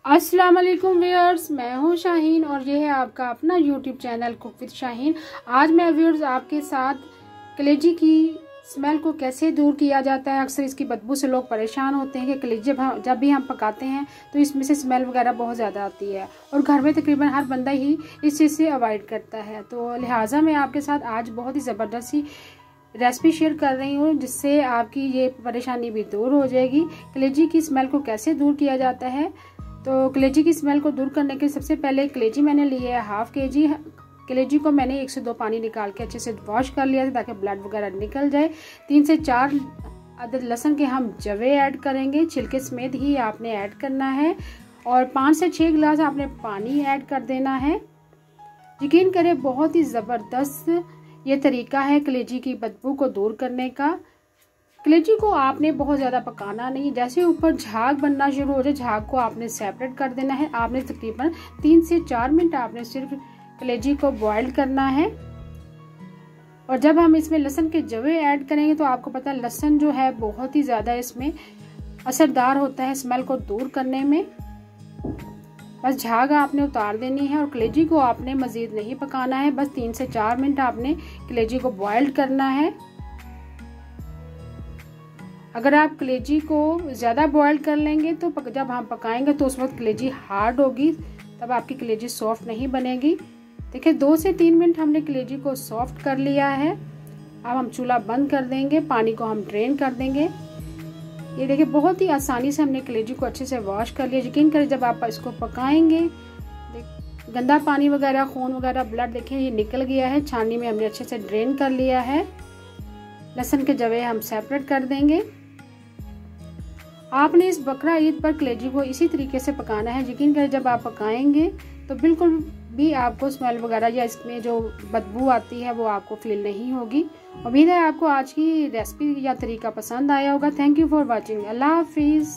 अस्सलाम वालेकुम व्यूअर्स, मैं हूं शाहीन और ये है आपका अपना YouTube channel cook with Shaheen. आज मैं व्यूअर्स आपके साथ कलेजी की स्मेल को कैसे दूर किया जाता है। अक्सर इसकी बदबू से लोग परेशान होते हैं कि कलेजी जब भी हम पकाते हैं तो इसमें से स्मेल वगैरह बहुत ज़्यादा आती है और घर में तकरीबन हर बंदा ही इस चीज़ से अवॉइड करता है। तो लिहाजा मैं आपके साथ आज बहुत ही ज़बरदस्त सी रेसिपी शेयर कर रही हूँ जिससे आपकी ये परेशानी भी दूर हो जाएगी। कलेजी की स्मेल को कैसे दूर किया जाता है, तो कलेजी की स्मेल को दूर करने के सबसे पहले कलेजी मैंने ली है हाफ केजी। कलेजी को मैंने 1 से 2 पानी निकाल के अच्छे से वॉश कर लिया ताकि ब्लड वगैरह निकल जाए। 3 से 4 अदद लहसुन के हम जवे ऐड करेंगे, छिलके समेत ही आपने ऐड करना है। और 5 से 6 गिलास आपने पानी ऐड कर देना है। यकीन करें बहुत ही ज़बरदस्त ये तरीका है कलेजी की बदबू को दूर करने का। कलेजी को आपने बहुत ज़्यादा पकाना नहीं, जैसे ऊपर झाग बनना शुरू हो जाए झाग को आपने सेपरेट कर देना है। आपने तकरीबन 3 से 4 मिनट आपने सिर्फ कलेजी को बॉईल करना है। और जब हम इसमें लहसुन के जवे ऐड करेंगे तो आपको पता है लहसुन जो है बहुत ही ज़्यादा इसमें असरदार होता है स्मेल को दूर करने में। बस झाग आपने उतार देनी है और कलेजी को आपने मज़ीद नहीं पकाना है, बस 3 से 4 मिनट आपने कलेजी को बॉईल करना है। अगर आप कलेजी को ज़्यादा बॉईल कर लेंगे तो जब हम पकाएंगे तो उस वक्त कलेजी हार्ड होगी, तब आपकी कलेजी सॉफ्ट नहीं बनेगी। देखिए 2 से 3 मिनट हमने कलेजी को सॉफ्ट कर लिया है। अब हम चूल्हा बंद कर देंगे, पानी को हम ड्रेन कर देंगे। ये देखिए बहुत ही आसानी से हमने कलेजी को अच्छे से वॉश कर लिया। यकीन करें जब आप इसको पकाएंगे गंदा पानी वगैरह खून वगैरह ब्लड देखिए ये निकल गया है। छाननी में हमने अच्छे से ड्रेन कर लिया है। लहसुन के जवे हम सेपरेट कर देंगे। आपने इस बकरा ईद पर कलेजी को इसी तरीके से पकाना है। यकीन करें जब आप पकाएंगे तो बिल्कुल भी आपको स्मेल वगैरह या इसमें जो बदबू आती है वो आपको फील नहीं होगी। उम्मीद है आपको आज की रेसिपी या तरीका पसंद आया होगा। Thank you for watching. अल्लाह हाफिज़।